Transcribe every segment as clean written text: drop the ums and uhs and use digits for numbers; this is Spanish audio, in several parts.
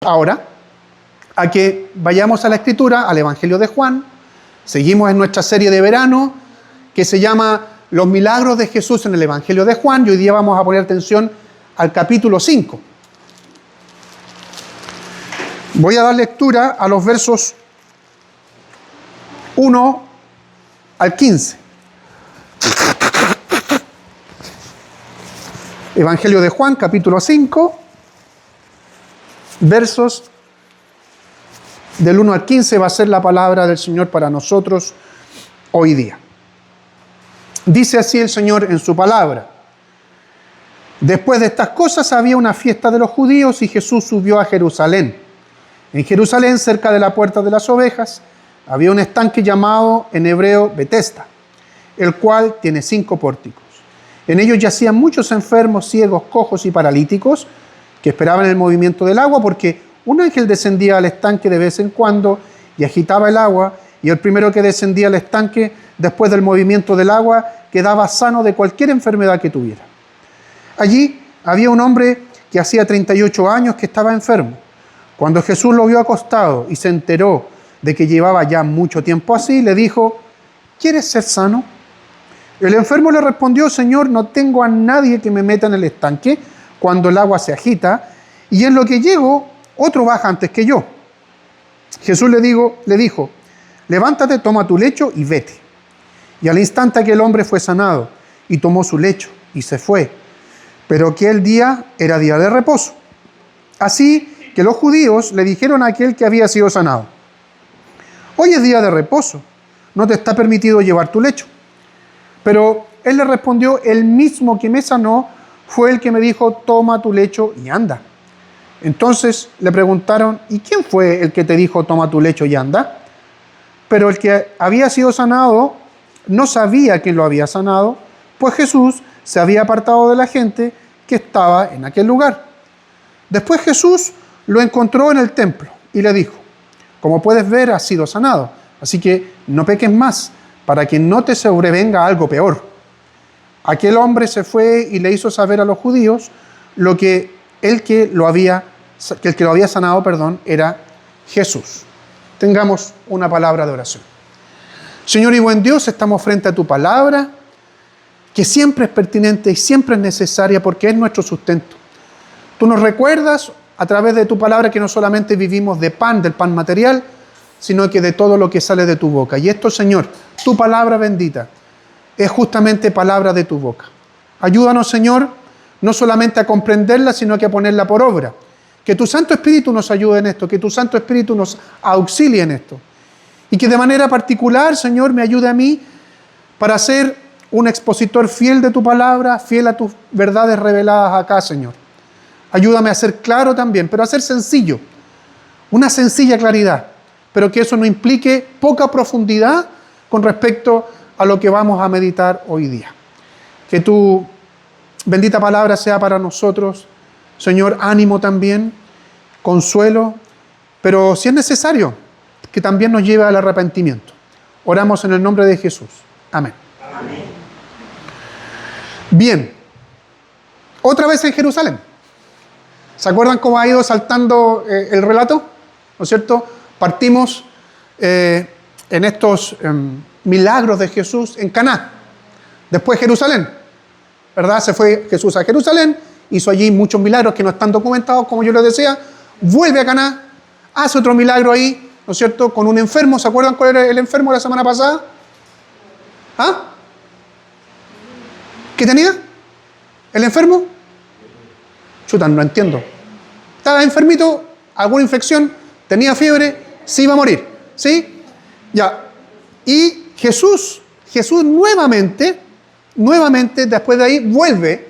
ahora a que vayamos a la Escritura, al Evangelio de Juan. Seguimos en nuestra serie de verano que se llama Los milagros de Jesús en el Evangelio de Juan, y hoy día vamos a poner atención al capítulo 5. Voy a dar lectura a los versos 1 al 15. Evangelio de Juan, capítulo 5, versos del 1 al 15 va a ser la palabra del Señor para nosotros hoy día. Dice así el Señor en su palabra: Después de estas cosas había una fiesta de los judíos y Jesús subió a Jerusalén. En Jerusalén, cerca de la puerta de las ovejas, había un estanque llamado en hebreo Betesda, el cual tiene 5 pórticos. En ellos yacían muchos enfermos, ciegos, cojos y paralíticos que esperaban el movimiento del agua, porque un ángel descendía al estanque de vez en cuando y agitaba el agua, y el primero que descendía al estanque después del movimiento del agua quedaba sano de cualquier enfermedad que tuviera. Allí había un hombre que hacía 38 años que estaba enfermo. Cuando Jesús lo vio acostado y se enteró de que llevaba ya mucho tiempo así, le dijo: ¿Quieres ser sano? El enfermo le respondió: Señor, no tengo a nadie que me meta en el estanque cuando el agua se agita, y en lo que llego, otro baja antes que yo. Jesús le dijo: levántate, toma tu lecho y vete. Y al instante aquel hombre fue sanado, y tomó su lecho y se fue. Pero aquel día era día de reposo. Así que los judíos le dijeron a aquel que había sido sanado: hoy es día de reposo, no te está permitido llevar tu lecho. Pero él le respondió: el mismo que me sanó fue el que me dijo: toma tu lecho y anda. Entonces le preguntaron: ¿y quién fue el que te dijo toma tu lecho y anda? Pero el que había sido sanado no sabía quién lo había sanado, pues Jesús se había apartado de la gente que estaba en aquel lugar. Después Jesús lo encontró en el templo y le dijo: como puedes ver, has sido sanado, así que no peques más, para que no te sobrevenga algo peor. Aquel hombre se fue y le hizo saber a los judíos que el que lo había sanado, era Jesús. Tengamos una palabra de oración. Señor y buen Dios, estamos frente a tu palabra, que siempre es pertinente y siempre es necesaria porque es nuestro sustento. Tú nos recuerdas a través de tu palabra que no solamente vivimos del pan material, sino que de todo lo que sale de tu boca. Y esto, Señor, tu palabra bendita, es justamente palabra de tu boca. Ayúdanos, Señor, no solamente a comprenderla, sino que a ponerla por obra. Que tu Santo Espíritu nos ayude en esto, que tu Santo Espíritu nos auxilie en esto. Y que de manera particular, Señor, me ayude a mí para ser un expositor fiel de tu palabra, fiel a tus verdades reveladas acá, Señor. Ayúdame a ser claro también, pero a ser sencillo. Una sencilla claridad, pero que eso no implique poca profundidad con respecto a lo que vamos a meditar hoy día. Que tu bendita palabra sea para nosotros, Señor, ánimo también, consuelo, pero si es necesario, que también nos lleve al arrepentimiento. Oramos en el nombre de Jesús. Amén. Amén. Bien, otra vez en Jerusalén. ¿Se acuerdan cómo ha ido saltando el relato? ¿No es cierto? Partimos en estos milagros de Jesús en Caná. Después Jerusalén, ¿verdad? Se fue Jesús a Jerusalén, hizo allí muchos milagros que no están documentados, como yo les decía. Vuelve a Caná, hace otro milagro ahí, ¿no es cierto? Con un enfermo. ¿Se acuerdan cuál era el enfermo la semana pasada? ¿Ah? ¿Qué tenía? ¿El enfermo? Chuta, no entiendo. Estaba enfermito, alguna infección, tenía fiebre, se iba a morir. ¿Sí? Ya. Y Jesús nuevamente, después de ahí, vuelve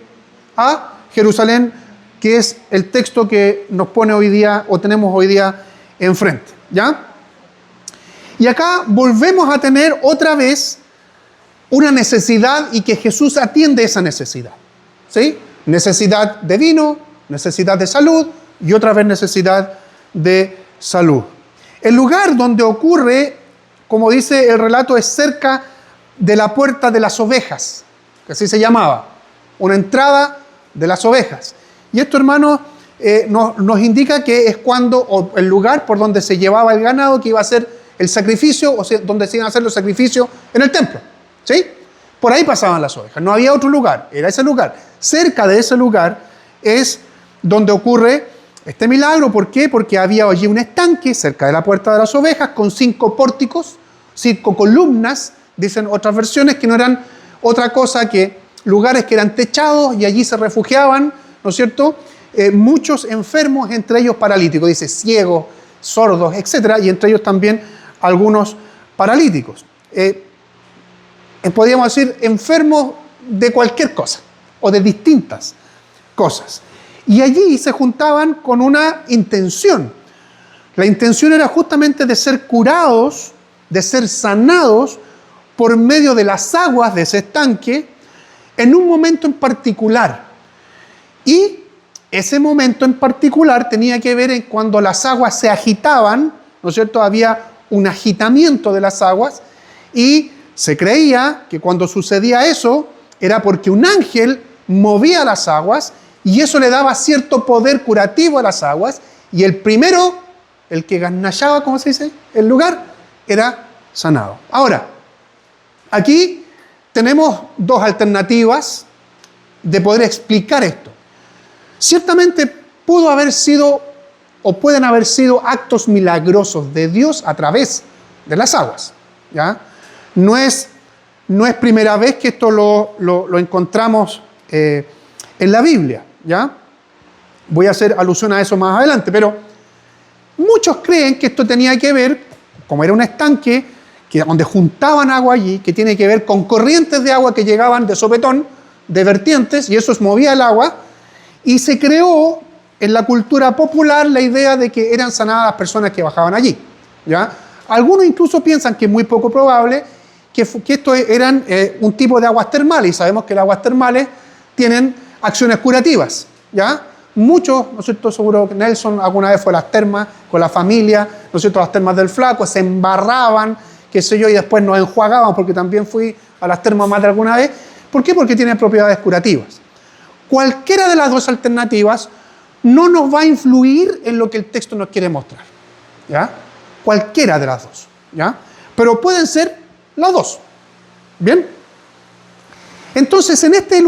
a Jerusalén, que es el texto que nos pone hoy día, o tenemos hoy día enfrente. ¿Ya? Y acá volvemos a tener otra vez una necesidad y que Jesús atiende esa necesidad. ¿Sí? Necesidad de vino, necesidad de salud y otra vez necesidad de salud. El lugar donde ocurre, como dice el relato, es cerca de la puerta de las ovejas, que así se llamaba, una entrada de las ovejas. Y esto, hermanos, nos indica que es cuando, o el lugar por donde se llevaba el ganado que iba a hacer el sacrificio, o sea, donde se iban a hacer los sacrificios en el templo. ¿Sí? Por ahí pasaban las ovejas, no había otro lugar, era ese lugar. Cerca de ese lugar es donde ocurre este milagro. ¿Por qué? Porque había allí un estanque cerca de la puerta de las ovejas con 5 pórticos, 5 columnas, dicen otras versiones, que no eran otra cosa que lugares que eran techados y allí se refugiaban, ¿no es cierto? Muchos enfermos, entre ellos paralíticos, dice ciegos, sordos, etc. Y entre ellos también algunos paralíticos. Podríamos decir enfermos de cualquier cosa o de distintas cosas. Y allí se juntaban con una intención. La intención era justamente de ser curados, de ser sanados por medio de las aguas de ese estanque en un momento en particular. Y ese momento en particular tenía que ver en cuando las aguas se agitaban, ¿no es cierto? Había un agitamiento de las aguas y se creía que cuando sucedía eso era porque un ángel movía las aguas y eso le daba cierto poder curativo a las aguas y el primero, el que ganallaba, ¿cómo se dice? El lugar, era sanado. Ahora, aquí tenemos 2 alternativas de poder explicar esto. Ciertamente pudo haber sido o pueden haber sido actos milagrosos de Dios a través de las aguas, ¿ya? No es primera vez que esto lo encontramos en la Biblia, ¿ya? Voy a hacer alusión a eso más adelante, pero muchos creen que esto tenía que ver, como era un estanque, donde juntaban agua allí, que tiene que ver con corrientes de agua que llegaban de sopetón, de vertientes, y eso movía el agua, y se creó en la cultura popular la idea de que eran sanadas las personas que bajaban allí, ¿ya? Algunos incluso piensan que es muy poco probable que esto eran un tipo de aguas termales, y sabemos que las aguas termales tienen acciones curativas, ¿ya? Muchos, ¿no es cierto? Seguro que Nelson alguna vez fue a las termas con la familia, ¿no es cierto? Las termas del Flaco, se embarraban, qué sé yo, y después nos enjuagaban, porque también fui a las termas más de alguna vez. ¿Por qué? Porque tienen propiedades curativas. Cualquiera de las 2 alternativas no nos va a influir en lo que el texto nos quiere mostrar, ¿ya? Cualquiera de las 2, ¿ya? Pero pueden ser las 2, ¿bien? Entonces, en este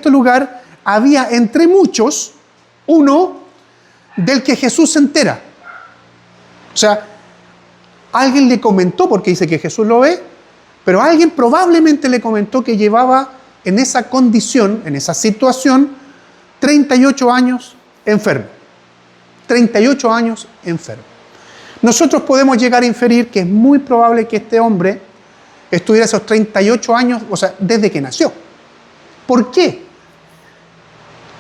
lugar había entre muchos uno del que Jesús se entera. O sea, alguien le comentó, porque dice que Jesús lo ve, pero alguien probablemente le comentó que llevaba en esa condición, en esa situación, 38 años enfermo. 38 años enfermo. Nosotros podemos llegar a inferir que es muy probable que este hombre estuviera esos 38 años, o sea, desde que nació. ¿Por qué?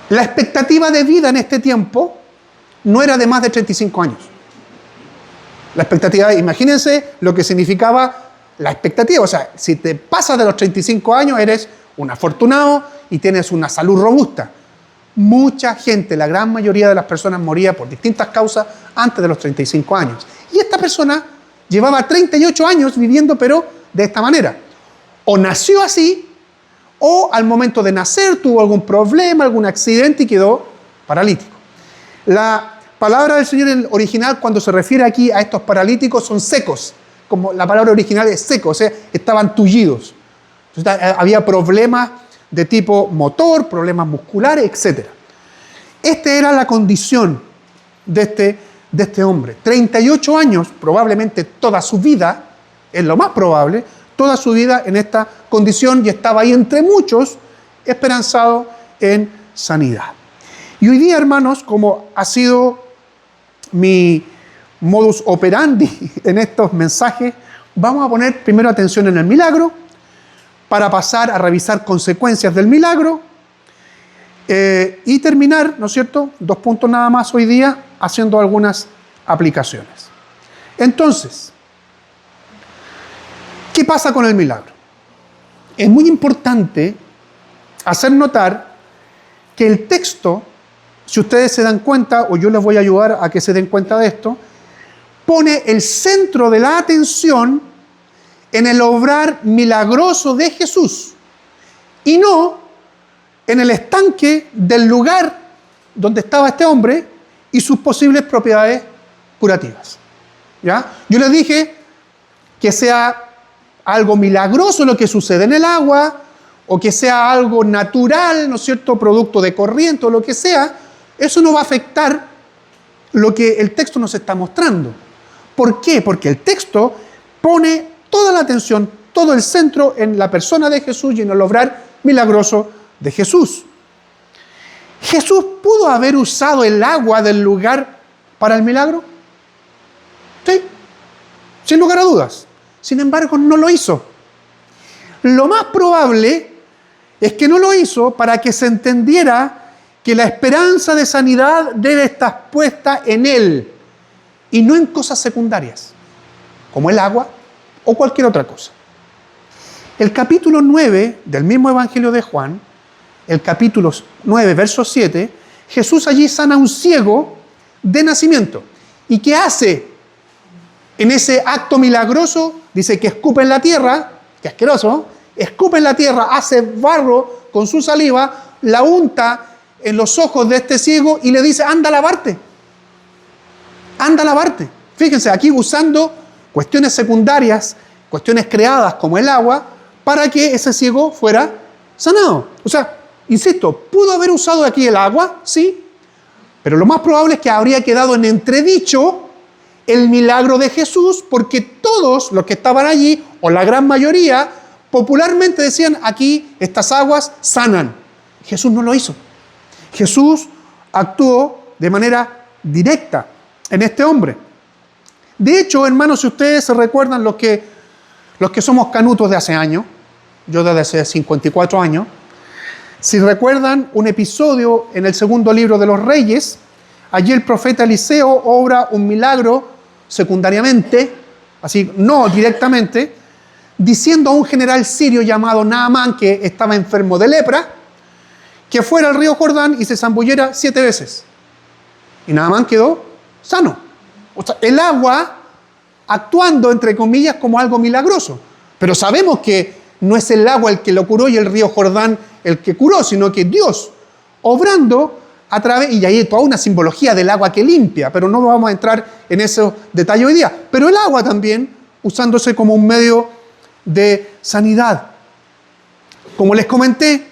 La expectativa de vida en este tiempo no era de más de 35 años. La expectativa, imagínense lo que significaba la expectativa. O sea, si te pasas de los 35 años, eres un afortunado y tienes una salud robusta. Mucha gente, la gran mayoría de las personas moría por distintas causas antes de los 35 años. Y esta persona llevaba 38 años viviendo, pero de esta manera. O nació así, o al momento de nacer tuvo algún problema, algún accidente y quedó paralítico. La palabra del Señor en el original, cuando se refiere aquí a estos paralíticos, son secos. Como la palabra original es seco, o sea, estaban tullidos. Entonces, había problemas de tipo motor, problemas musculares, etc. Esta era la condición de este hombre. 38 años, probablemente toda su vida, es lo más probable, toda su vida en esta condición, y estaba ahí entre muchos, esperanzado en sanidad. Y hoy día, hermanos, como ha sido mi modus operandi en estos mensajes, vamos a poner primero atención en el milagro, para pasar a revisar consecuencias del milagro y terminar, ¿no es cierto?, 2 puntos nada más hoy día, haciendo algunas aplicaciones. Entonces, ¿qué pasa con el milagro? Es muy importante hacer notar que el texto, si ustedes se dan cuenta, o yo les voy a ayudar a que se den cuenta de esto, pone el centro de la atención en el obrar milagroso de Jesús y no en el estanque del lugar donde estaba este hombre y sus posibles propiedades curativas. ¿Ya? Yo les dije que sea algo milagroso lo que sucede en el agua, o que sea algo natural, ¿no es cierto?, producto de corriente o lo que sea, eso no va a afectar lo que el texto nos está mostrando. ¿Por qué? Porque el texto pone toda la atención, todo el centro en la persona de Jesús y en el obrar milagroso de Jesús. ¿Jesús pudo haber usado el agua del lugar para el milagro? Sí, sin lugar a dudas. Sin embargo, no lo hizo. Lo más probable es que no lo hizo para que se entendiera que la esperanza de sanidad debe estar puesta en Él y no en cosas secundarias, como el agua o cualquier otra cosa. El capítulo 9 del mismo Evangelio de Juan, el capítulo 9, verso 7, Jesús allí sana a un ciego de nacimiento. ¿Y qué hace en ese acto milagroso? Dice que escupe en la tierra, que asqueroso, ¿no? Escupe en la tierra, hace barro con su saliva, la unta en los ojos de este ciego y le dice, anda a lavarte. Anda a lavarte. Fíjense, aquí usando cuestiones secundarias, cuestiones creadas como el agua, para que ese ciego fuera sanado. O sea, insisto, ¿pudo haber usado aquí el agua? Sí. Pero lo más probable es que habría quedado en entredicho el milagro de Jesús, porque todos los que estaban allí, o la gran mayoría, popularmente decían, aquí estas aguas sanan. Jesús no lo hizo. Jesús actuó de manera directa en este hombre. De hecho, hermanos, si ustedes se recuerdan, los que somos canutos de hace años, yo desde hace 54 años, si recuerdan un episodio en el segundo libro de los Reyes, allí el profeta Eliseo obra un milagro secundariamente, así no directamente, diciendo a un general sirio llamado Naamán, que estaba enfermo de lepra, que fuera al río Jordán y se zambullera 7 veces. Y Naamán quedó sano. O sea, el agua actuando, entre comillas, como algo milagroso. Pero sabemos que no es el agua el que lo curó y el río Jordán el que curó, sino que Dios, obrando a través, y ahí hay toda una simbología del agua que limpia, pero no vamos a entrar en esos detalles hoy día. Pero el agua también, usándose como un medio de sanidad. Como les comenté,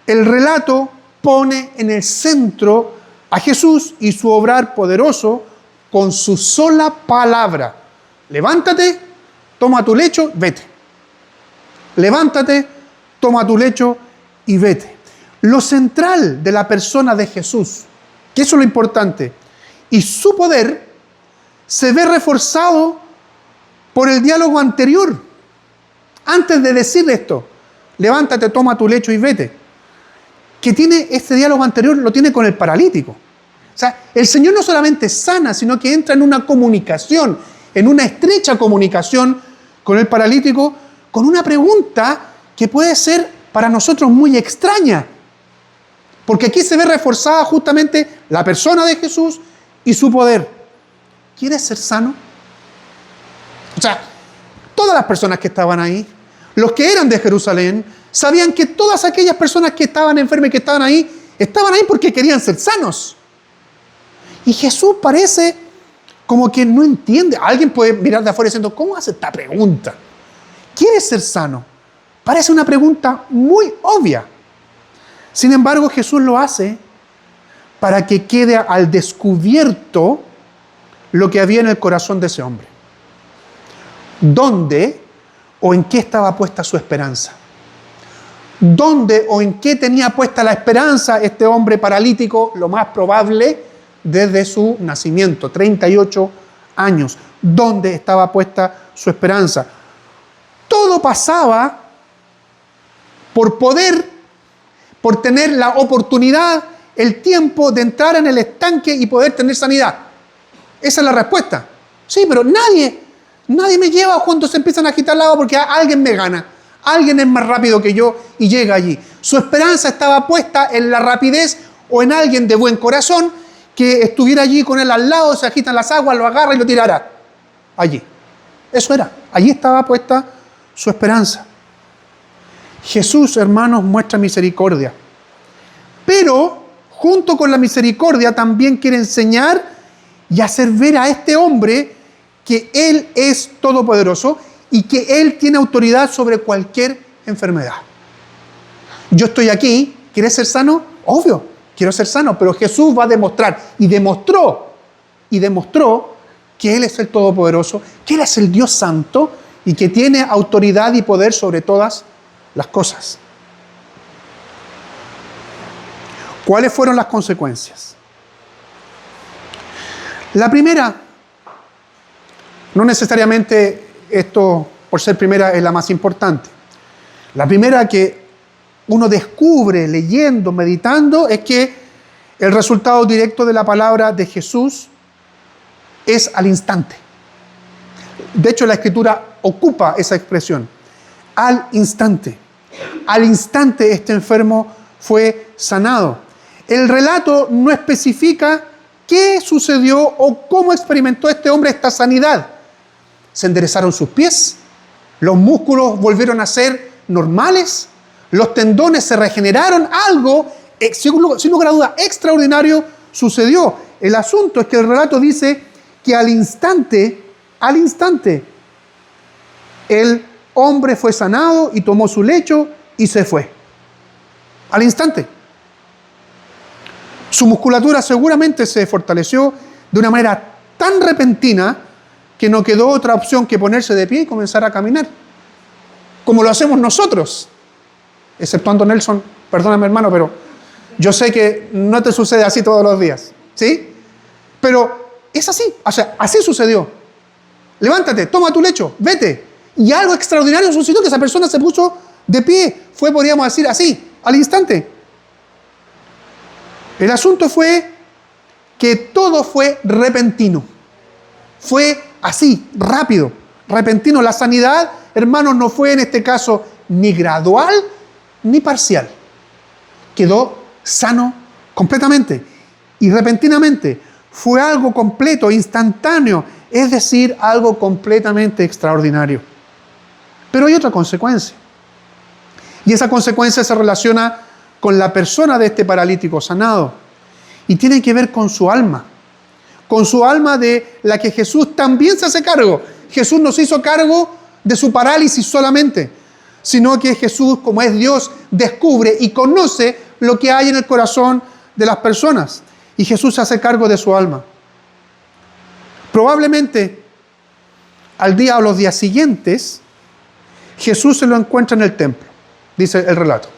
el relato pone en el centro a Jesús y su obrar poderoso con su sola palabra. Levántate, toma tu lecho, vete. Levántate, toma tu lecho y vete. Lo central de la persona de Jesús, que eso es lo importante, y su poder se ve reforzado por el diálogo anterior. Antes de decir esto, levántate, toma tu lecho y vete, que tiene este diálogo anterior, lo tiene con el paralítico. O sea, el Señor no solamente sana, sino que entra en una comunicación, en una estrecha comunicación con el paralítico, con una pregunta que puede ser para nosotros muy extraña. Porque aquí se ve reforzada justamente la persona de Jesús y su poder. ¿Quieres ser sano? O sea, todas las personas que estaban ahí, los que eran de Jerusalén, sabían que todas aquellas personas que estaban enfermas y que estaban ahí porque querían ser sanos. Y Jesús parece como que no entiende. Alguien puede mirar de afuera diciendo, ¿cómo hace esta pregunta? ¿Quieres ser sano? Parece una pregunta muy obvia. Sin embargo, Jesús lo hace para que quede al descubierto lo que había en el corazón de ese hombre. ¿Dónde o en qué estaba puesta su esperanza? ¿Dónde o en qué tenía puesta la esperanza este hombre paralítico? Lo más probable desde su nacimiento, 38 años. ¿Dónde estaba puesta su esperanza? Todo pasaba por poder, por tener la oportunidad, el tiempo de entrar en el estanque y poder tener sanidad. Esa es la respuesta. Sí, pero nadie me lleva cuando se empiezan a agitar el agua porque alguien me gana. Alguien es más rápido que yo y llega allí. Su esperanza estaba puesta en la rapidez o en alguien de buen corazón que estuviera allí con él al lado, se agitan las aguas, lo agarra y lo tirara. Allí. Eso era. Allí estaba puesta su esperanza. Jesús, hermanos, muestra misericordia. Pero junto con la misericordia, también quiere enseñar y hacer ver a este hombre que Él es todopoderoso y que Él tiene autoridad sobre cualquier enfermedad. Yo estoy aquí, ¿quieres ser sano? Obvio, quiero ser sano, pero Jesús va a demostrar, y demostró que Él es el Todopoderoso, que Él es el Dios Santo y que tiene autoridad y poder sobre todas las cosas. ¿Cuáles fueron las consecuencias? La primera, no necesariamente esto por ser primera es la más importante. La primera que uno descubre leyendo, meditando, es que el resultado directo de la palabra de Jesús es al instante. De hecho, la Escritura ocupa esa expresión. Al instante. Al instante este enfermo fue sanado. El relato no especifica qué sucedió o cómo experimentó este hombre esta sanidad. Se enderezaron sus pies, los músculos volvieron a ser normales, los tendones se regeneraron, algo, sin lugar a duda, extraordinario sucedió. El asunto es que el relato dice que al instante, el hombre fue sanado y tomó su lecho y se fue. Al instante. Su musculatura seguramente se fortaleció de una manera tan repentina que no quedó otra opción que ponerse de pie y comenzar a caminar. Como lo hacemos nosotros. Exceptuando Nelson, perdóname hermano, pero yo sé que no te sucede así todos los días. ¿Sí? Pero es así. O sea, así sucedió. Levántate, toma tu lecho, vete. Y algo extraordinario sucedió, que esa persona se puso de pie. Fue, podríamos decir, así, al instante. El asunto fue que todo fue repentino. Fue así, rápido, repentino. La sanidad, hermanos, no fue en este caso ni gradual ni parcial. Quedó sano completamente y repentinamente. Fue algo completo, instantáneo, es decir, algo completamente extraordinario. Pero hay otra consecuencia. Y esa consecuencia se relaciona con la persona de este paralítico sanado. Y tiene que ver con su alma. Con su alma de la que Jesús también se hace cargo. Jesús no se hizo cargo de su parálisis solamente, sino que Jesús, como es Dios, descubre y conoce lo que hay en el corazón de las personas. Y Jesús se hace cargo de su alma. Probablemente al día o los días siguientes, Jesús se lo encuentra en el templo, dice el relato.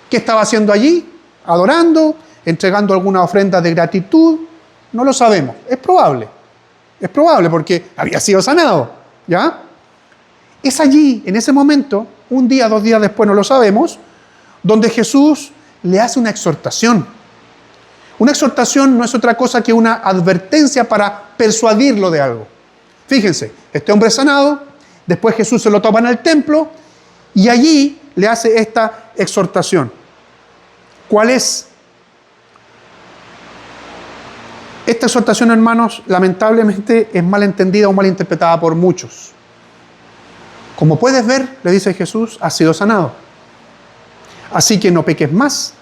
¿Qué estaba haciendo allí? Adorando, entregando alguna ofrenda de gratitud. No lo sabemos. Es probable porque había sido sanado. ¿Ya? Es allí, en ese momento, un día, 2 días después, no lo sabemos, donde Jesús le hace una exhortación. Una exhortación no es otra cosa que una advertencia para persuadirlo de algo. Fíjense, este hombre es sanado, después Jesús se lo topa en el templo y allí le hace esta exhortación. ¿Cuál es? Esta exhortación, hermanos, lamentablemente es mal entendida o mal interpretada por muchos. Como puedes ver, le dice Jesús, has sido sanado. Así que no peques más,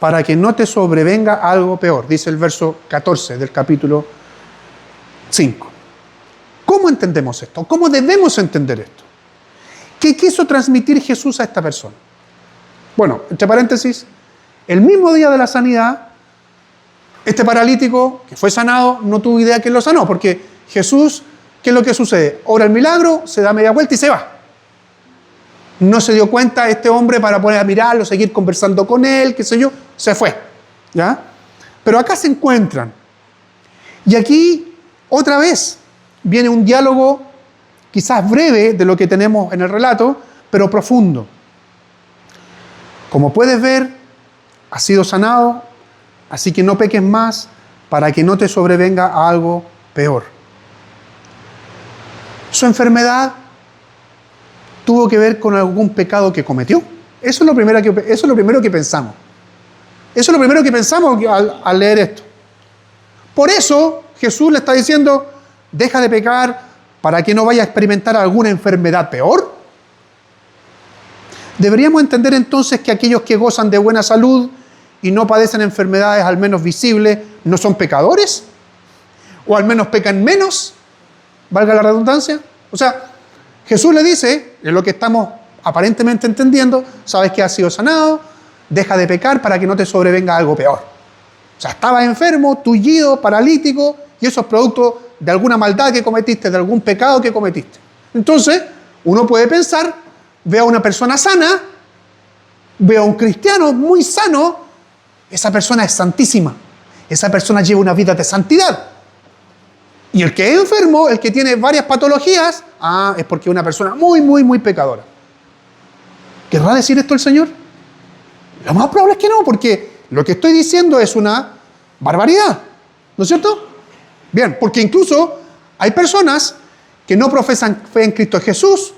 para que no te sobrevenga algo peor, dice el verso 14 del capítulo 5. ¿Cómo entendemos esto? ¿Cómo debemos entender esto? ¿Qué quiso transmitir Jesús a esta persona? Bueno, entre paréntesis, el mismo día de la sanidad, este paralítico que fue sanado no tuvo idea que lo sanó, porque Jesús, ¿qué es lo que sucede? Obra el milagro, se da media vuelta y se va. No se dio cuenta este hombre para poner a mirarlo, seguir conversando con él, qué sé yo, se fue. ¿Ya? Pero acá se encuentran. Y aquí, otra vez, viene un diálogo quizás breve de lo que tenemos en el relato, pero profundo. Como puedes ver, has sido sanado, así que no peques más para que no te sobrevenga algo peor. Su enfermedad tuvo que ver con algún pecado que cometió. Eso es lo primero que pensamos. Eso es lo primero que pensamos al leer esto. Por eso Jesús le está diciendo, deja de pecar para que no vaya a experimentar alguna enfermedad peor. Deberíamos entender entonces que aquellos que gozan de buena salud y no padecen enfermedades al menos visibles, ¿no son pecadores? ¿O al menos pecan menos? Valga la redundancia. O sea, Jesús le dice, es lo que estamos aparentemente entendiendo, sabes que has sido sanado, deja de pecar para que no te sobrevenga algo peor. O sea, estabas enfermo, tullido, paralítico, y eso es producto de alguna maldad que cometiste, de algún pecado que cometiste. Entonces, uno puede pensar, ve a una persona sana, ve a un cristiano muy sano, esa persona es santísima, esa persona lleva una vida de santidad. Y el que es enfermo, el que tiene varias patologías, es porque es una persona muy, muy, muy pecadora. ¿Querrá decir esto el Señor? Lo más probable es que no, porque lo que estoy diciendo es una barbaridad, ¿no es cierto? Bien, porque incluso hay personas que no profesan fe en Cristo Jesús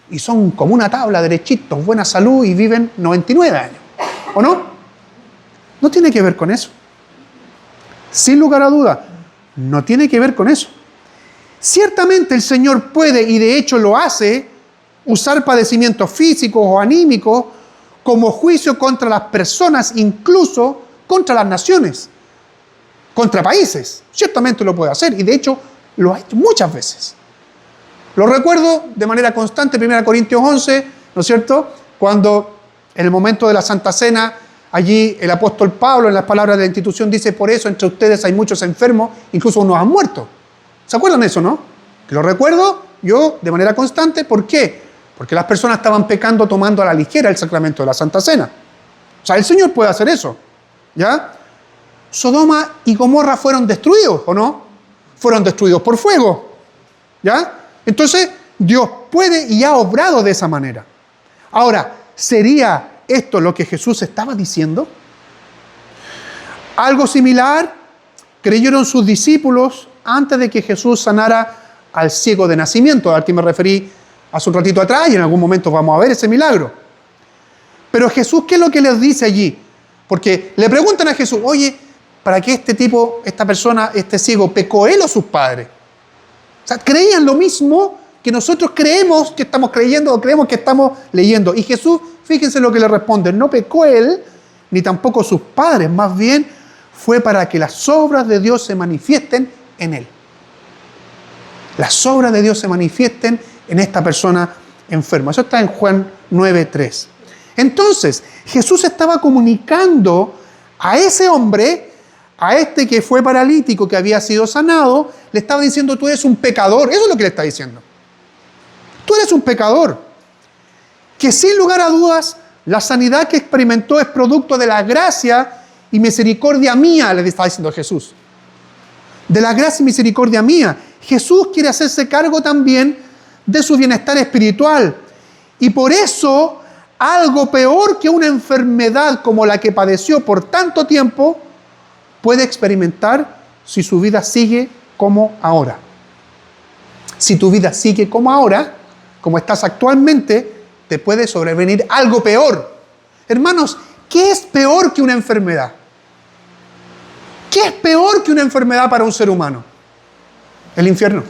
y son como una tabla, derechitos, buena salud y viven 99 años, ¿o no? No tiene que ver con eso. Sin lugar a duda, no tiene que ver con eso. Ciertamente el Señor puede, y de hecho lo hace, usar padecimientos físicos o anímicos como juicio contra las personas, incluso contra las naciones, contra países. Ciertamente lo puede hacer, y de hecho lo ha hecho muchas veces. Lo recuerdo de manera constante, 1 Corintios 11, ¿no es cierto? Cuando en el momento de la Santa Cena, allí el apóstol Pablo, en las palabras de la institución, dice, por eso entre ustedes hay muchos enfermos, incluso unos han muerto. ¿Se acuerdan de eso, no? Que lo recuerdo yo de manera constante. ¿Por qué? Porque las personas estaban pecando tomando a la ligera el sacramento de la Santa Cena. O sea, el Señor puede hacer eso, ¿ya? Sodoma y Gomorra fueron destruidos, ¿o no? Fueron destruidos por fuego, ¿ya? Entonces, Dios puede y ha obrado de esa manera. Ahora, ¿sería esto lo que Jesús estaba diciendo? Algo similar creyeron sus discípulos antes de que Jesús sanara al ciego de nacimiento, al que me referí hace un ratito atrás, y en algún momento vamos a ver ese milagro. Pero Jesús, ¿qué es lo que les dice allí? Porque le preguntan a Jesús, oye, ¿para qué este tipo, esta persona, este ciego, pecó él o sus padres? O sea, creían lo mismo que nosotros creemos que estamos creyendo o creemos que estamos leyendo. Y Jesús, fíjense lo que le responde, no pecó él, ni tampoco sus padres, más bien fue para que las obras de Dios se manifiesten en él. Las obras de Dios se manifiesten en esta persona enferma. Eso está en Juan 9:3. Entonces, Jesús estaba comunicando a ese hombre, a este que fue paralítico, que había sido sanado, le estaba diciendo, tú eres un pecador. Eso es lo que le está diciendo. Tú eres un pecador. Que sin lugar a dudas, la sanidad que experimentó es producto de la gracia y misericordia mía, le está diciendo Jesús. De la gracia y misericordia mía. Jesús quiere hacerse cargo también de su bienestar espiritual. Y por eso, algo peor que una enfermedad como la que padeció por tanto tiempo, puede experimentar si su vida sigue como ahora. Si tu vida sigue como ahora, como estás actualmente, te puede sobrevenir algo peor. Hermanos, ¿qué es peor que una enfermedad? ¿Qué es peor que una enfermedad para un ser humano? El infierno.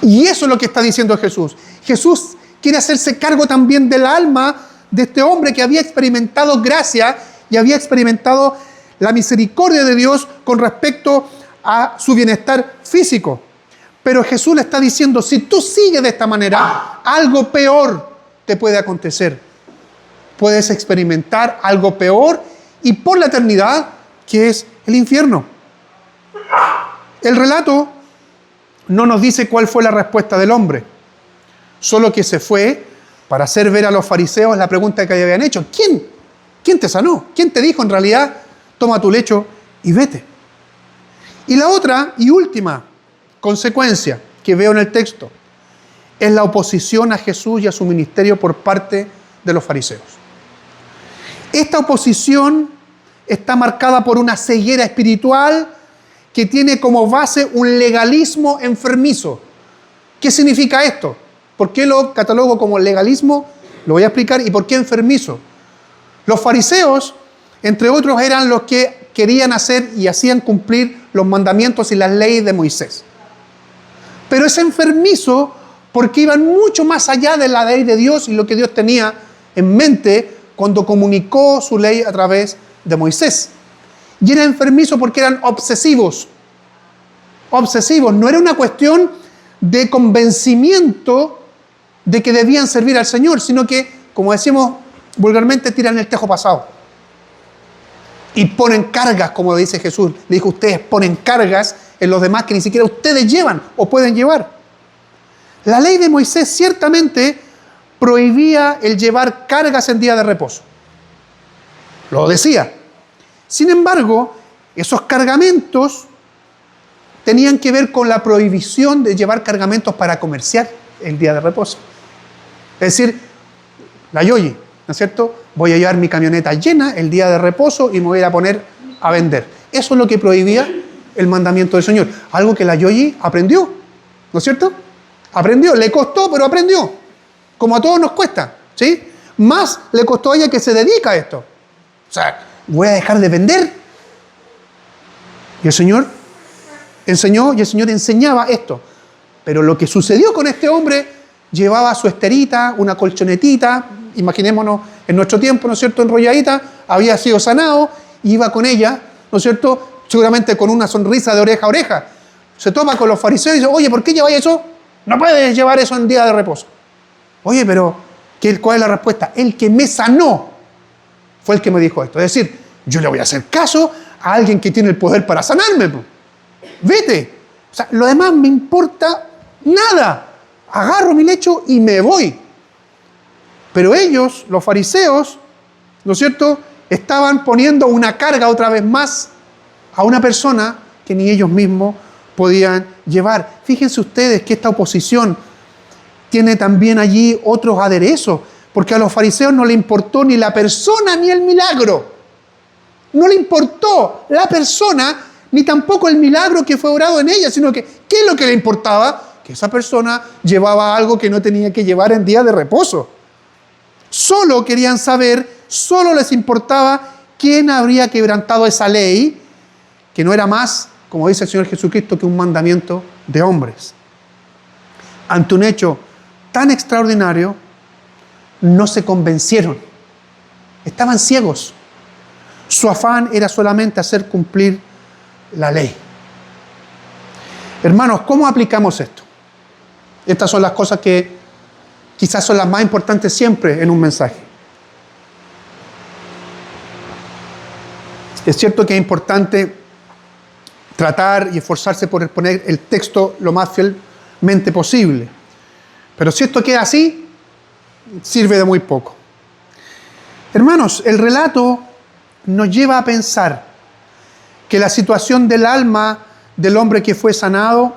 Y eso es lo que está diciendo Jesús. Jesús quiere hacerse cargo también del alma de este hombre que había experimentado gracia y había experimentado la misericordia de Dios con respecto a su bienestar físico. Pero Jesús le está diciendo, si tú sigues de esta manera, algo peor te puede acontecer. Puedes experimentar algo peor y por la eternidad, que es el infierno. El relato no nos dice cuál fue la respuesta del hombre, solo que se fue para hacer ver a los fariseos la pregunta que habían hecho. ¿Quién te sanó? ¿Quién te dijo en realidad, toma tu lecho y vete? Y la otra y última consecuencia que veo en el texto es la oposición a Jesús y a su ministerio por parte de los fariseos. Esta oposición está marcada por una ceguera espiritual que tiene como base un legalismo enfermizo. ¿Qué significa esto? ¿Por qué lo catalogo como legalismo? Lo voy a explicar. ¿Y por qué enfermizo? Los fariseos, entre otros, eran los que querían hacer y hacían cumplir los mandamientos y las leyes de Moisés. Pero es enfermizo porque iban mucho más allá de la ley de Dios y lo que Dios tenía en mente cuando comunicó su ley a través de Moisés. Y era enfermizo porque eran obsesivos. Obsesivos. No era una cuestión de convencimiento de que debían servir al Señor, sino que, como decimos vulgarmente, tiran el tejo pasado. Y ponen cargas, como dice Jesús. Le dijo, ustedes ponen cargas en los demás que ni siquiera ustedes llevan o pueden llevar. La ley de Moisés ciertamente prohibía el llevar cargas en día de reposo. Lo decía. Sin embargo, esos cargamentos tenían que ver con la prohibición de llevar cargamentos para comerciar el día de reposo. Es decir, la yoyi, ¿no es cierto? Voy a llevar mi camioneta llena el día de reposo y me voy a ir a poner a vender. Eso es lo que prohibía el mandamiento del Señor. Algo que la yoyi aprendió, ¿no es cierto? Aprendió, le costó, pero aprendió. Como a todos nos cuesta, ¿sí? Más le costó a ella que se dedica a esto. O sea, voy a dejar de vender. Y el Señor enseñó y el Señor enseñaba esto. Pero lo que sucedió con este hombre, llevaba su esterita, una colchonetita, imaginémonos en nuestro tiempo, ¿no es cierto?, enrolladita, había sido sanado, iba con ella, ¿no es cierto?, seguramente con una sonrisa de oreja a oreja. Se topa con los fariseos y dice, oye, ¿por qué lleváis eso? No puedes llevar eso en día de reposo. Oye, pero ¿cuál es la respuesta? El que me sanó fue el que me dijo esto. Es decir, yo le voy a hacer caso a alguien que tiene el poder para sanarme. Vete. O sea, lo demás me importa nada. Agarro mi lecho y me voy. Pero ellos, los fariseos, ¿no es cierto?, estaban poniendo una carga otra vez más a una persona que ni ellos mismos podían llevar. Fíjense ustedes que esta oposición tiene también allí otros aderezos, porque a los fariseos no le importó ni la persona ni el milagro. No le importó la persona ni tampoco el milagro que fue obrado en ella, sino que, ¿qué es lo que le importaba? Que esa persona llevaba algo que no tenía que llevar en día de reposo. Solo querían saber, solo les importaba quién habría quebrantado esa ley, que no era más, como dice el Señor Jesucristo, que un mandamiento de hombres. Ante un hecho tan extraordinario, no se convencieron. Estaban ciegos. Su afán era solamente hacer cumplir la ley. Hermanos, ¿cómo aplicamos esto? Estas son las cosas que quizás son las más importantes siempre en un mensaje. Es cierto que es importante tratar y esforzarse por exponer el texto lo más fielmente posible. Pero si esto queda así, sirve de muy poco. Hermanos, el relato nos lleva a pensar que la situación del alma del hombre que fue sanado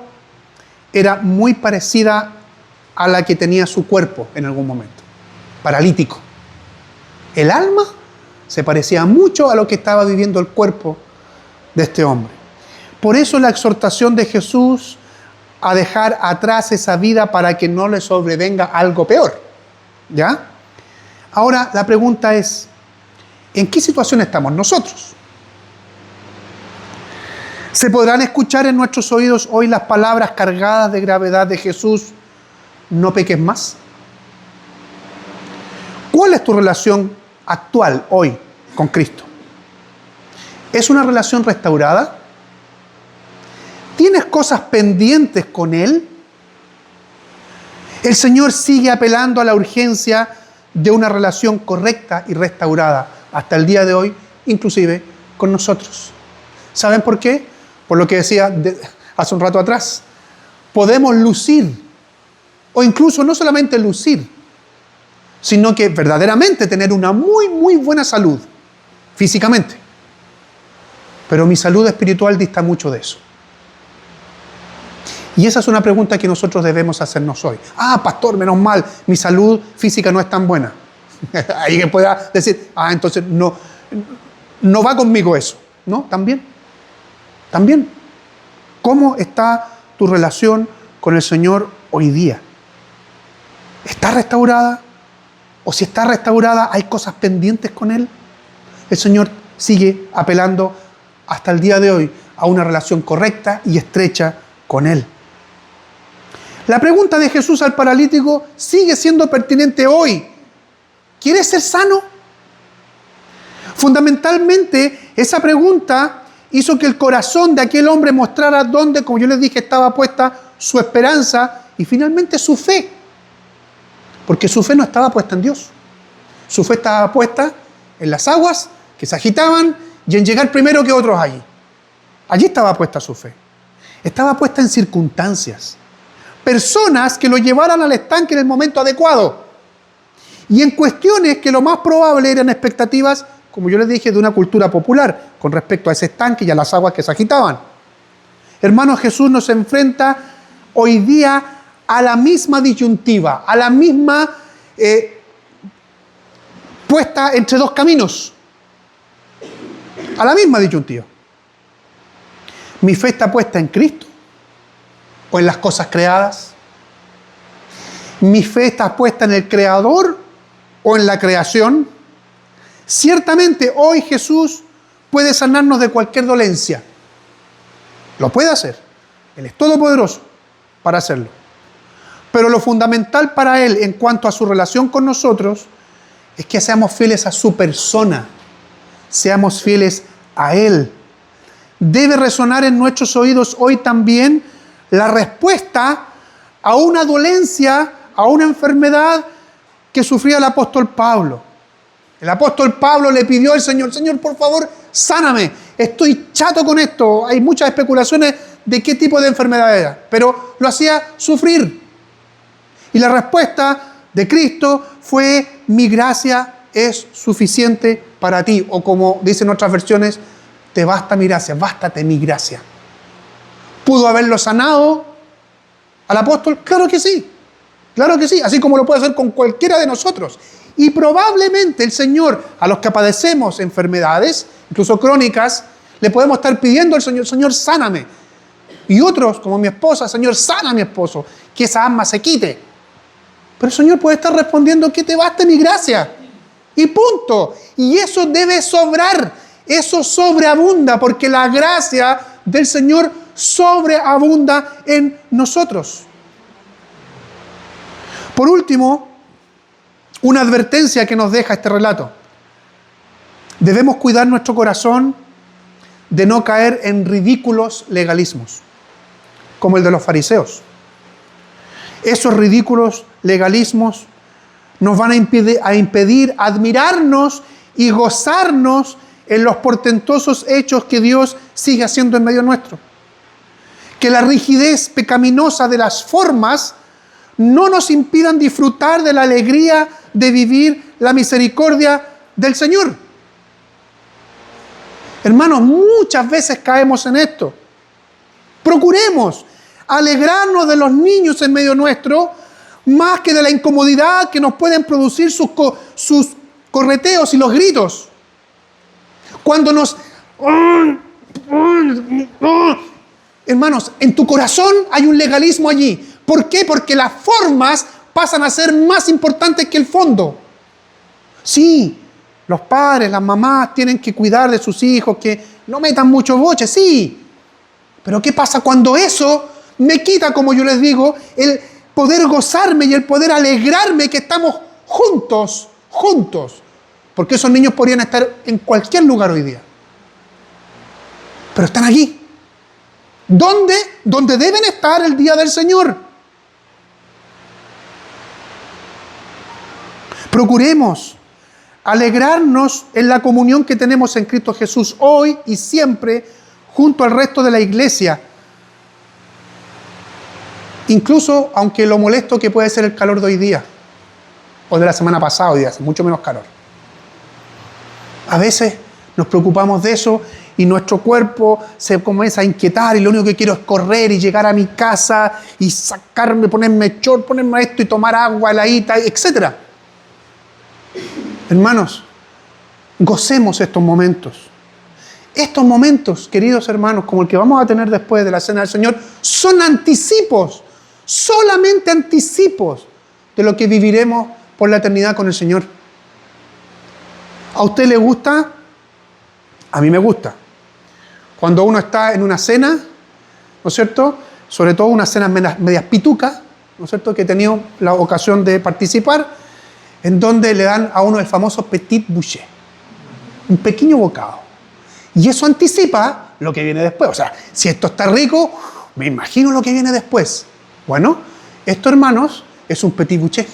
era muy parecida a la que tenía su cuerpo en algún momento, paralítico. El alma se parecía mucho a lo que estaba viviendo el cuerpo de este hombre. Por eso la exhortación de Jesús a dejar atrás esa vida para que no le sobrevenga algo peor. ¿Ya? Ahora la pregunta es, ¿en qué situación estamos nosotros? ¿Se podrán escuchar en nuestros oídos hoy las palabras cargadas de gravedad de Jesús? No peques más. ¿Cuál es tu relación actual hoy con Cristo? ¿Es una relación restaurada? ¿Tienes cosas pendientes con Él? El Señor sigue apelando a la urgencia de una relación correcta y restaurada hasta el día de hoy, inclusive con nosotros. ¿Saben por qué? Por lo que decía hace un rato atrás. Podemos lucir, o incluso no solamente lucir, sino que verdaderamente tener una muy, muy buena salud físicamente. Pero mi salud espiritual dista mucho de eso. Y esa es una pregunta que nosotros debemos hacernos hoy. Ah, pastor, menos mal, mi salud física no es tan buena. Ahí que pueda decir, entonces no va conmigo eso. ¿No? También. ¿Cómo está tu relación con el Señor hoy día? ¿Está restaurada? O si está restaurada, ¿hay cosas pendientes con Él? El Señor sigue apelando hasta el día de hoy a una relación correcta y estrecha con Él. La pregunta de Jesús al paralítico sigue siendo pertinente hoy. ¿Quieres ser sano? Fundamentalmente, esa pregunta hizo que el corazón de aquel hombre mostrara dónde, como yo les dije, estaba puesta su esperanza y finalmente su fe. Porque su fe no estaba puesta en Dios. Su fe estaba puesta en las aguas que se agitaban y en llegar primero que otros allí. Allí estaba puesta su fe. Estaba puesta en circunstancias. Personas que lo llevaran al estanque en el momento adecuado. Y en cuestiones que lo más probable eran expectativas, como yo les dije, de una cultura popular con respecto a ese estanque y a las aguas que se agitaban. Hermanos, Jesús nos enfrenta hoy día a la misma disyuntiva, a la misma puesta entre dos caminos. A la misma disyuntiva. ¿Mi fe está puesta en Cristo o en las cosas creadas? ¿Mi fe está puesta en el Creador o en la creación? Ciertamente hoy Jesús puede sanarnos de cualquier dolencia. Lo puede hacer. Él es todopoderoso para hacerlo. Pero lo fundamental para Él en cuanto a su relación con nosotros es que seamos fieles a su persona. Seamos fieles a Él. Debe resonar en nuestros oídos hoy también la respuesta a una dolencia, a una enfermedad que sufría el apóstol Pablo. El apóstol Pablo le pidió al Señor: Señor, por favor, sáname. Estoy chato con esto. Hay muchas especulaciones de qué tipo de enfermedad era, pero lo hacía sufrir. Y la respuesta de Cristo fue: mi gracia es suficiente para ti. O como dicen otras versiones, te basta mi gracia, bástate mi gracia. ¿Pudo haberlo sanado al apóstol? Claro que sí. Claro que sí, así como lo puede hacer con cualquiera de nosotros. Y probablemente el Señor, a los que padecemos enfermedades, incluso crónicas, le podemos estar pidiendo al Señor: Señor, sáname. Y otros, como mi esposa: Señor, sana a mi esposo, que esa asma se quite. Pero el Señor puede estar respondiendo: que te baste mi gracia. Y punto. Y eso debe sobrar. Eso sobreabunda, porque la gracia del Señor sobreabunda en nosotros. Por último, una advertencia que nos deja este relato. Debemos cuidar nuestro corazón de no caer en ridículos legalismos, como el de los fariseos. Esos ridículos legalismos nos van a impedir admirarnos y gozarnos en los portentosos hechos que Dios sigue haciendo en medio nuestro. Que la rigidez pecaminosa de las formas no nos impidan disfrutar de la alegría de vivir la misericordia del Señor. Hermanos, muchas veces caemos en esto. Procuremos alegrarnos de los niños en medio nuestro, más que de la incomodidad que nos pueden producir sus correteos y los gritos. Cuando nos... Hermanos, en tu corazón hay un legalismo allí. ¿Por qué? Porque las formas pasan a ser más importantes que el fondo. Sí, los padres, las mamás tienen que cuidar de sus hijos, que no metan mucho boche, sí. Pero ¿qué pasa cuando eso me quita, como yo les digo, el poder gozarme y el poder alegrarme que estamos juntos? Porque esos niños podrían estar en cualquier lugar hoy día. Pero están allí. ¿Dónde? Donde deben estar el día del Señor. Procuremos alegrarnos en la comunión que tenemos en Cristo Jesús hoy y siempre junto al resto de la iglesia. Incluso aunque lo molesto que puede ser el calor de hoy día o de la semana pasada, hoy día hace mucho menos calor. A veces nos preocupamos de eso y nuestro cuerpo se comienza a inquietar y lo único que quiero es correr y llegar a mi casa y sacarme, ponerme short, ponerme esto y tomar agua, heladita, etc. Hermanos, gocemos estos momentos. Estos momentos, queridos hermanos, como el que vamos a tener después de la Cena del Señor, son anticipos, solamente anticipos de lo que viviremos por la eternidad con el Señor. ¿A usted le gusta? A mí me gusta. Cuando uno está en una cena, ¿no es cierto? Sobre todo unas cenas medias pitucas, ¿no es cierto? Que he tenido la ocasión de participar, en donde le dan a uno el famoso petit boucher. Un pequeño bocado. Y eso anticipa lo que viene después. O sea, si esto está rico, me imagino lo que viene después. Bueno, esto, hermanos, es un petit bouché.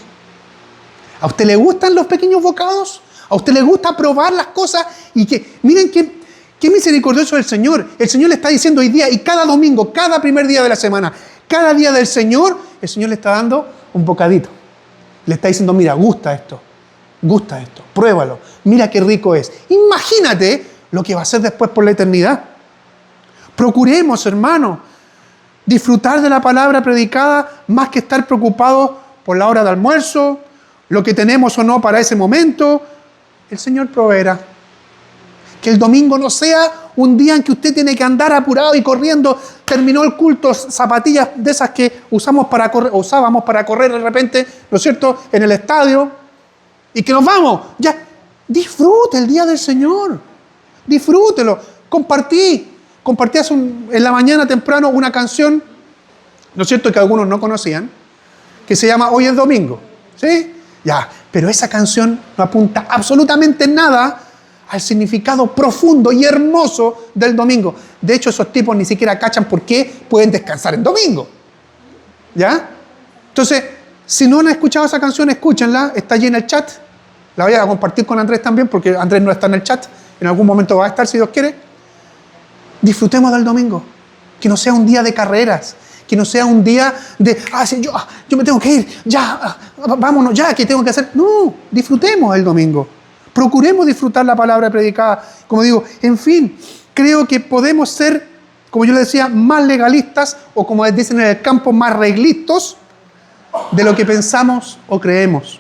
¿A usted le gustan los pequeños bocados? ¿A usted le gusta probar las cosas? Y que, miren qué misericordioso es el Señor. El Señor le está diciendo hoy día y cada domingo, cada primer día de la semana, cada día del Señor, el Señor le está dando un bocadito. Le está diciendo, mira, gusta esto, pruébalo, mira qué rico es. Imagínate lo que va a ser después por la eternidad. Procuremos, hermano, disfrutar de la palabra predicada más que estar preocupados por la hora de almuerzo, lo que tenemos o no para ese momento. El Señor proveerá. Que el domingo no sea un día en que usted tiene que andar apurado y corriendo. Terminó el culto, zapatillas de esas que usábamos para correr de repente, ¿no es cierto?, en el estadio. Y que nos vamos. Ya, disfrute el día del Señor. Disfrútelo. Compartí en la mañana temprano una canción, ¿no es cierto?, que algunos no conocían, que se llama Hoy es Domingo. ¿Sí? Ya, pero esa canción no apunta absolutamente nada al significado profundo y hermoso del domingo. De hecho, esos tipos ni siquiera cachan por qué pueden descansar en domingo. ¿Ya? Entonces, si no han escuchado esa canción, escúchenla, está allí en el chat. La voy a compartir con Andrés también, porque Andrés no está en el chat. En algún momento va a estar, si Dios quiere. Disfrutemos del domingo. Que no sea un día de carreras. Que no sea un día de, sí, yo me tengo que ir, vámonos, que tengo que hacer. No, disfrutemos el domingo. Procuremos disfrutar la palabra predicada. Como digo, en fin, creo que podemos ser, como yo les decía, más legalistas, o como dicen en el campo, más reglistas de lo que pensamos o creemos.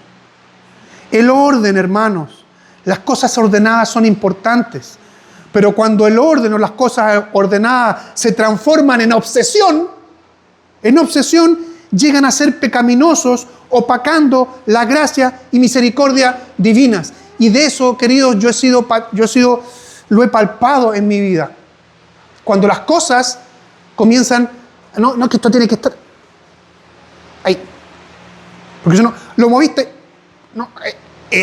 El orden, hermanos, las cosas ordenadas son importantes, pero cuando el orden o las cosas ordenadas se transforman en obsesión, llegan a ser pecaminosos, opacando la gracia y misericordia divinas. Y de eso, queridos, lo he palpado en mi vida. Cuando las cosas comienzan, no que esto tiene que estar ahí, porque si no, lo moviste, no,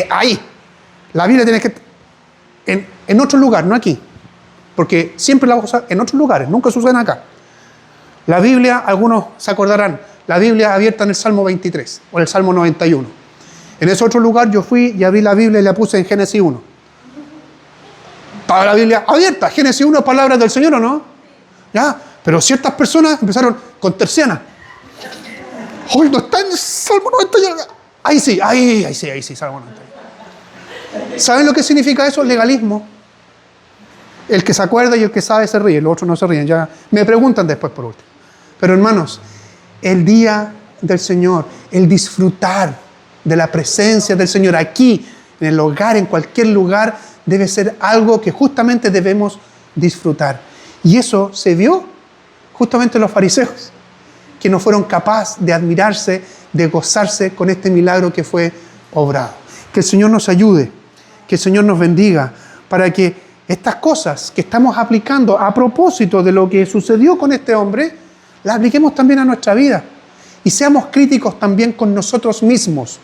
ahí. La Biblia tiene que estar en otro lugar, no aquí, porque siempre la vamos a usar en otros lugares, nunca suceden acá. La Biblia, algunos se acordarán, la Biblia abierta en el Salmo 23 o en el Salmo 91. En ese otro lugar yo fui y abrí la Biblia y la puse en Génesis 1. Estaba la Biblia abierta. Génesis 1 es palabras del Señor, ¿o no? ¿Ya? Pero ciertas personas empezaron con terciana. ¡Hoy no está en el Salmo 91! Ahí sí, Salmo 91. ¿Saben lo que significa eso? Legalismo. El que se acuerda y el que sabe se ríe, los otros no se ríen. Ya me preguntan después por último. Pero hermanos, el día del Señor, el disfrutar de la presencia del Señor aquí, en el hogar, en cualquier lugar, debe ser algo que justamente debemos disfrutar. Y eso se vio justamente en los fariseos, que no fueron capaces de admirarse, de gozarse con este milagro que fue obrado. Que el Señor nos ayude, que el Señor nos bendiga, para que estas cosas que estamos aplicando a propósito de lo que sucedió con este hombre, las apliquemos también a nuestra vida. Y seamos críticos también con nosotros mismos.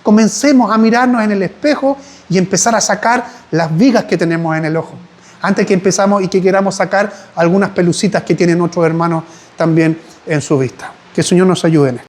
Comencemos a mirarnos en el espejo y empezar a sacar las vigas que tenemos en el ojo. Antes que empezamos y que queramos sacar algunas pelucitas que tienen otros hermanos también en su vista. Que el Señor nos ayude en esto.